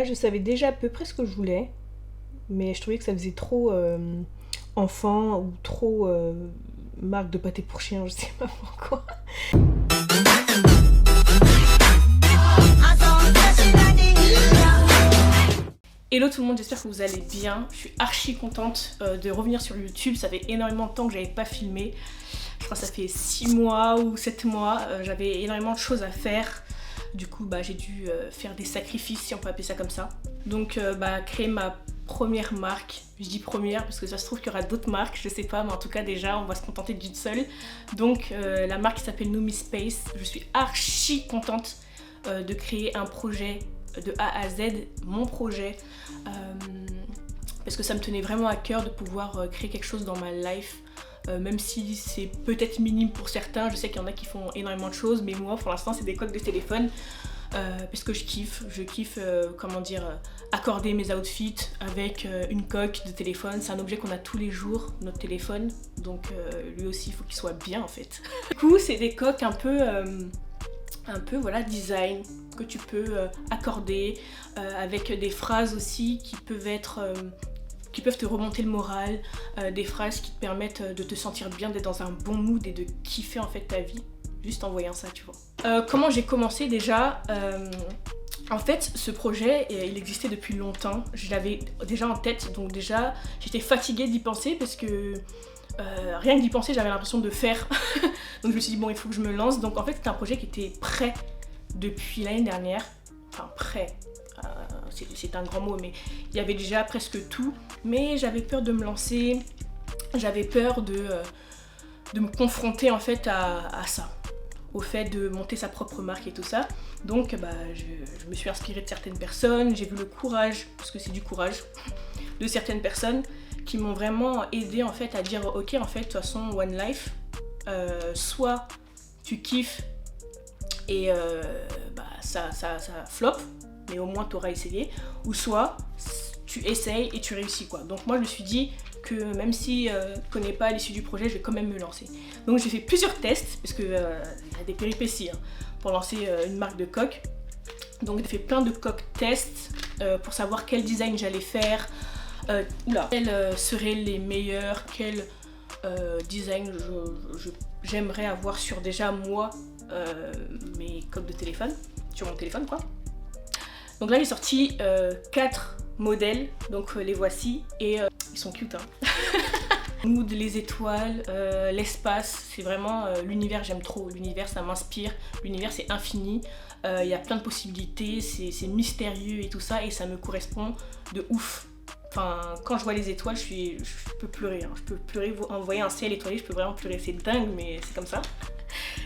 Là, je savais déjà à peu près ce que je voulais, mais je trouvais que ça faisait trop enfant ou trop marque de pâté pour chien, je sais pas pourquoi. Hello tout le monde, j'espère que vous allez bien. Je suis archi contente de revenir sur YouTube. Ça fait énormément de temps que j'avais pas filmé. Je crois que ça fait 6 mois ou 7 mois. J'avais énormément de choses à faire. Du coup, j'ai dû faire des sacrifices, si on peut appeler ça comme ça. Donc, créer ma première marque. Je dis première parce que ça se trouve qu'il y aura d'autres marques, je sais pas, mais en tout cas déjà, on va se contenter d'une seule. Donc, la marque s'appelle Nomi Space. Je suis archi contente de créer un projet de A à Z, mon projet, parce que ça me tenait vraiment à cœur de pouvoir créer quelque chose dans ma life. Même si c'est peut-être minime pour certains, je sais qu'il y en a qui font énormément de choses, mais moi pour l'instant c'est des coques de téléphone parce que je kiffe accorder mes outfits avec une coque de téléphone. C'est un objet qu'on a tous les jours, notre téléphone, donc lui aussi il faut qu'il soit bien en fait. Du coup c'est des coques un peu voilà, design que tu peux accorder avec des phrases aussi qui peuvent être qui peuvent te remonter le moral, des phrases qui te permettent de te sentir bien, d'être dans un bon mood et de kiffer en fait ta vie, juste en voyant ça, tu vois. Comment j'ai commencé déjà en fait, ce projet, il existait depuis longtemps, je l'avais déjà en tête, donc déjà j'étais fatiguée d'y penser parce que rien que d'y penser, j'avais l'impression de faire. Donc je me suis dit bon, il faut que je me lance. Donc en fait, c'était un projet qui était prêt depuis l'année dernière, enfin prêt. C'est un grand mot, mais il y avait déjà presque tout, mais j'avais peur de me lancer, j'avais peur de me confronter en fait à ça, au fait de monter sa propre marque et tout ça. Donc je me suis inspirée de certaines personnes, j'ai vu le courage, parce que c'est du courage, de certaines personnes qui m'ont vraiment aidé en fait à dire ok, en fait de toute façon one life, soit tu kiffes et ça flop, mais au moins tu auras essayé, ou soit tu essayes et tu réussis quoi. Donc moi je me suis dit que même si je ne connais pas l'issue du projet, je vais quand même me lancer. Donc j'ai fait plusieurs tests, parce que y a des péripéties pour lancer une marque de coque. Donc j'ai fait plein de coques tests pour savoir quel design j'allais faire, quels seraient les meilleurs, quel design j'aimerais avoir sur déjà moi, mes coques de téléphone, sur mon téléphone quoi. Donc là j'ai sorti 4 modèles, donc les voici et ils sont cute Mood, les étoiles, l'espace, c'est vraiment l'univers, j'aime trop, l'univers ça m'inspire, l'univers c'est infini, il y a plein de possibilités, c'est mystérieux et tout ça et ça me correspond de ouf. Enfin, quand je vois les étoiles, je peux pleurer, je peux pleurer, en voyant un ciel étoilé, je peux vraiment pleurer, c'est dingue mais c'est comme ça.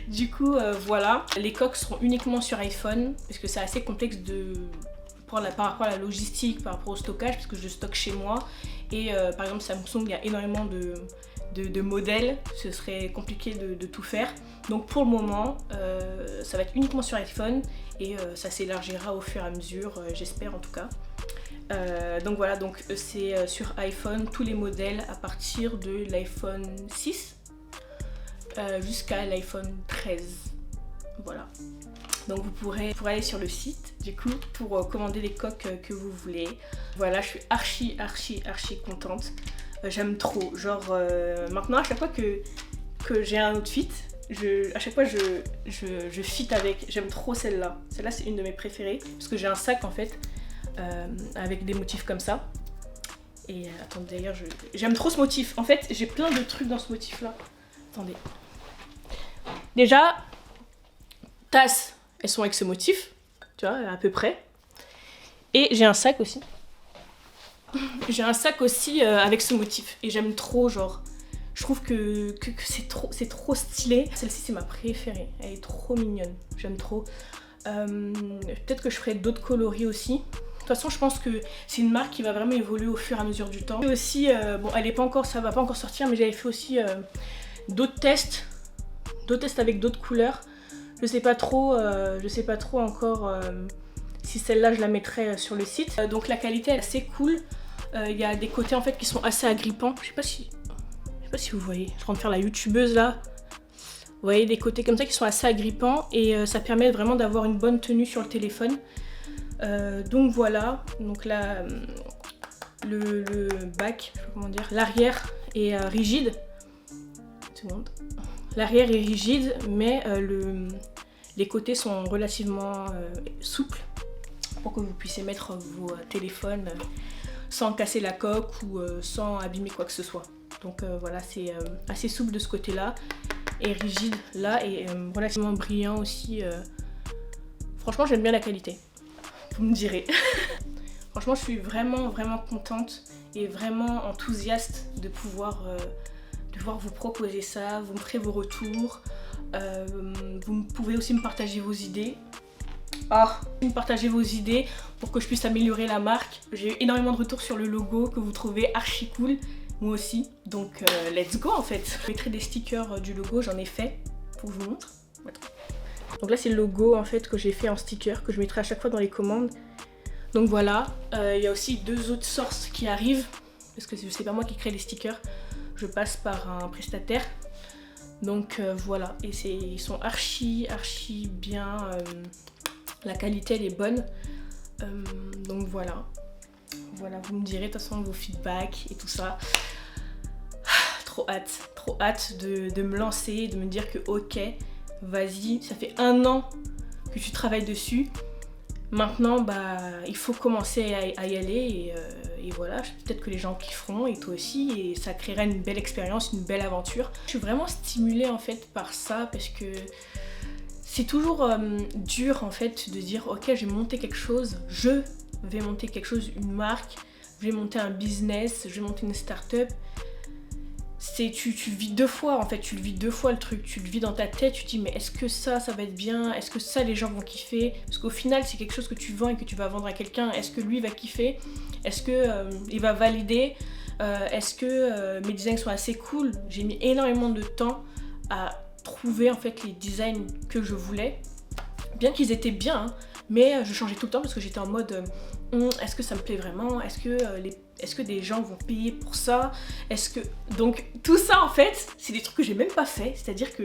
Du coup voilà, les coques seront uniquement sur iPhone parce que c'est assez complexe par rapport à la logistique, par rapport au stockage, parce que je stocke chez moi et par exemple Samsung il y a énormément de modèles, ce serait compliqué de tout faire. Donc pour le moment ça va être uniquement sur iPhone et ça s'élargira au fur et à mesure, j'espère en tout cas. Donc voilà, donc c'est sur iPhone tous les modèles à partir de l'iPhone 6 jusqu'à l'iPhone 13, voilà. Donc vous pourrez aller sur le site du coup pour commander les coques que vous voulez. Voilà, je suis archi contente, j'aime trop, genre maintenant à chaque fois que j'ai un outfit, à chaque fois je fit avec, j'aime trop celle-là c'est une de mes préférées parce que j'ai un sac en fait avec des motifs comme ça. Et attendez, d'ailleurs j'aime trop ce motif, en fait j'ai plein de trucs dans ce motif là. Attendez, déjà tasses, elles sont avec ce motif, tu vois, à peu près. Et j'ai un sac aussi. J'ai un sac aussi avec ce motif. Et j'aime trop, genre, je trouve que c'est trop stylé. Celle-ci, c'est ma préférée. Elle est trop mignonne. J'aime trop. Peut-être que je ferai d'autres coloris aussi. De toute façon, je pense que c'est une marque qui va vraiment évoluer au fur et à mesure du temps. Et aussi, bon, elle est pas encore, ça va pas encore sortir, mais j'avais fait aussi d'autres tests avec d'autres couleurs. Je sais pas trop encore si celle-là je la mettrai sur le site. Donc la qualité est assez cool. Il y a des côtés en fait qui sont assez agrippants. Je sais pas si vous voyez. Je suis en train de faire la youtubeuse là. Vous voyez des côtés comme ça qui sont assez agrippants et ça permet vraiment d'avoir une bonne tenue sur le téléphone. Donc voilà, donc là le bac, je sais pas comment dire, l'arrière est rigide. Une seconde. L'arrière est rigide, mais les côtés sont relativement souples pour que vous puissiez mettre vos téléphones sans casser la coque ou sans abîmer quoi que ce soit. Donc voilà, c'est assez souple de ce côté-là et rigide là et relativement brillant aussi. Franchement, j'aime bien la qualité, vous me direz. Franchement, je suis vraiment contente et vraiment enthousiaste de pouvoir vous proposer ça. Vous me ferez vos retours, vous pouvez aussi me partager vos idées. Me partager vos idées pour que je puisse améliorer la marque. J'ai eu énormément de retours sur le logo que vous trouvez archi cool, moi aussi, donc let's go en fait. Je mettrai des stickers du logo, j'en ai fait, pour vous montrer. Donc là c'est le logo en fait que j'ai fait en sticker, que je mettrai à chaque fois dans les commandes. Donc voilà, il y a aussi 2 autres sources qui arrivent, parce que c'est pas moi qui crée les stickers, je passe par un prestataire. Donc voilà, et ils sont archi bien, la qualité elle est bonne. Donc voilà, vous me direz de toute façon vos feedbacks et tout ça. Trop hâte de me lancer, de me dire que ok, vas-y, ça fait 1 an que tu travailles dessus. Maintenant, bah, il faut commencer à y aller et voilà, peut-être que les gens kifferont et toi aussi et ça créera une belle expérience, une belle aventure. Je suis vraiment stimulée en fait par ça parce que c'est toujours dur en fait de dire ok, je vais monter quelque chose, une marque, je vais monter un business, je vais monter une start-up. Tu vis 2 fois en fait, tu le vis 2 fois le truc, tu le vis dans ta tête, tu te dis mais est-ce que ça va être bien, est-ce que ça les gens vont kiffer, parce qu'au final c'est quelque chose que tu vends et que tu vas vendre à quelqu'un, est-ce que lui va kiffer, est-ce que il va valider, est-ce que mes designs sont assez cool. J'ai mis énormément de temps à trouver en fait les designs que je voulais, bien qu'ils étaient bien, hein, mais je changeais tout le temps parce que j'étais en mode est-ce que ça me plaît vraiment, est-ce que des gens vont payer pour ça, donc tout ça en fait c'est des trucs que j'ai même pas fait, c'est-à-dire que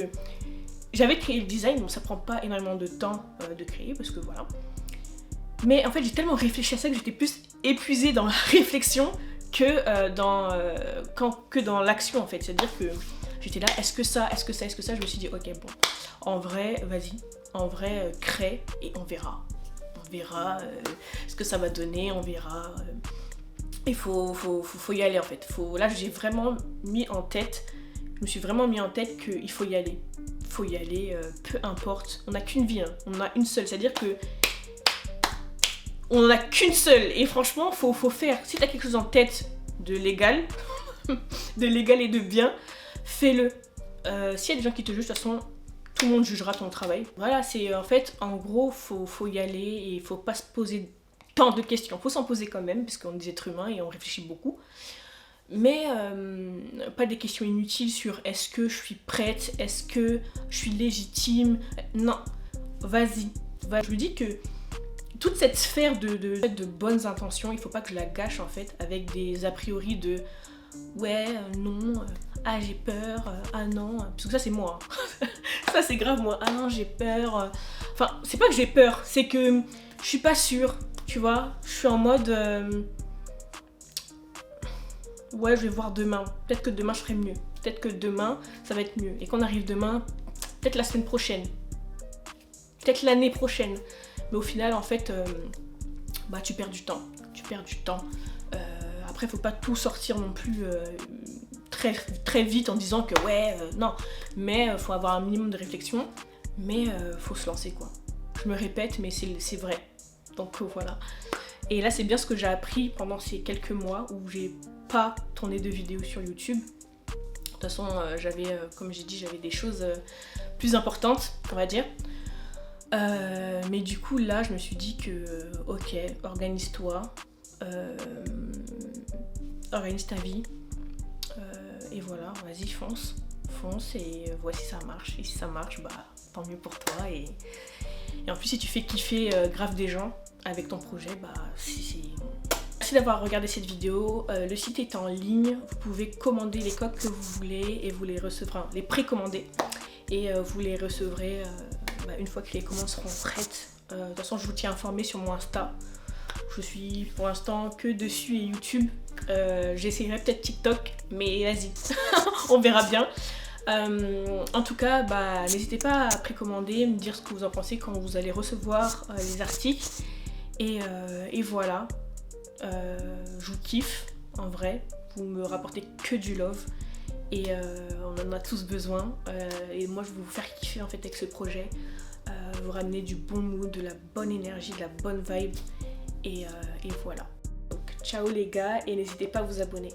j'avais créé le design, bon ça prend pas énormément de temps de créer parce que voilà, mais en fait j'ai tellement réfléchi à ça que j'étais plus épuisée dans la réflexion que dans l'action en fait, c'est-à-dire que j'étais là, est-ce que ça, je me suis dit ok bon, en vrai vas-y, crée et on verra ce que ça va donner, on verra. Il faut y aller en fait. Là j'ai vraiment mis en tête, je me suis vraiment mis en tête qu'il faut y aller. Il faut y aller, peu importe. On n'a qu'une vie, hein. On en a une seule, c'est-à-dire que on en a qu'une seule. Et franchement, faut faire. Si t'as quelque chose en tête de légal, et de bien, fais-le. S'il y a des gens qui te jugent, de toute façon, tout le monde jugera ton travail. Voilà, c'est en fait, en gros, faut y aller et il faut pas se poser tant de questions. Faut s'en poser quand même, parce qu'on est des êtres humains et on réfléchit beaucoup. Mais pas des questions inutiles sur est-ce que je suis prête, est-ce que je suis légitime. Non, vas-y. Je vous dis que toute cette sphère de bonnes intentions, il faut pas que je la gâche en fait avec des a priori de ouais, non, ah j'ai peur, ah non, parce que ça c'est moi, hein. Ça c'est grave moi, ah non j'ai peur, enfin c'est pas que j'ai peur, c'est que je suis pas sûre, tu vois, je suis en mode ouais je vais voir demain, peut-être que demain je ferai mieux, peut-être que demain ça va être mieux, et qu'on arrive demain, peut-être la semaine prochaine, peut-être l'année prochaine, mais au final en fait bah tu perds du temps, après faut pas tout sortir non plus très vite en disant que ouais non, mais faut avoir un minimum de réflexion, mais faut se lancer quoi. Je me répète mais c'est vrai, donc voilà. Et là c'est bien ce que j'ai appris pendant ces quelques mois où j'ai pas tourné de vidéos sur YouTube. De toute façon j'avais comme j'ai dit, j'avais des choses plus importantes on va dire. Mais du coup là je me suis dit que ok, organise-toi, organise ta vie, et voilà, vas-y fonce et vois si ça marche, et si ça marche bah tant mieux pour toi, et en plus si tu fais kiffer grave des gens avec ton projet, bah Merci d'avoir regardé cette vidéo, le site est en ligne, vous pouvez commander les coques que vous voulez et vous les recevrez, les précommander et vous les recevrez une fois que les commandes seront prêtes De toute façon, je vous tiens informé sur mon Insta. Je suis pour l'instant que dessus et YouTube. J'essayerai peut-être TikTok, mais vas-y, on verra bien. En tout cas, n'hésitez pas à précommander, me dire ce que vous en pensez quand vous allez recevoir les articles. Et voilà, je vous kiffe en vrai. Vous me rapportez que du love. Et on en a tous besoin. Et moi, je vais vous faire kiffer en fait avec ce projet. Vous ramener du bon mood, de la bonne énergie, de la bonne vibe. Et voilà. Donc ciao les gars et n'hésitez pas à vous abonner.